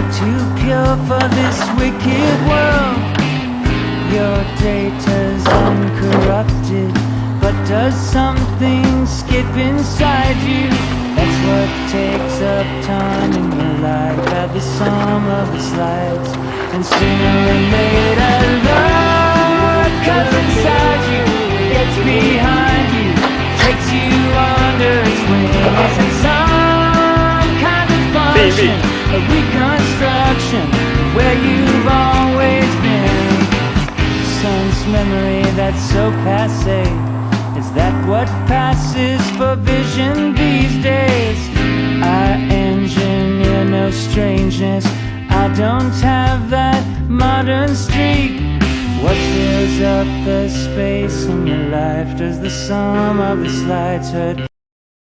Too pure for this wicked world. Your data's uncorrupted, but does something skip inside you? That's what takes up time in your life. Add the sum of the slides, and sooner or later love comes inside you, gets behind you, takes you under its wings. And some kind of function, a reconstruction where you've always been. Son's memory that's so passé, is that what passes for vision these days? I engineer no strangeness, I don't have that modern streak. What fills up the space in your life? Does the sum of the slides hurt?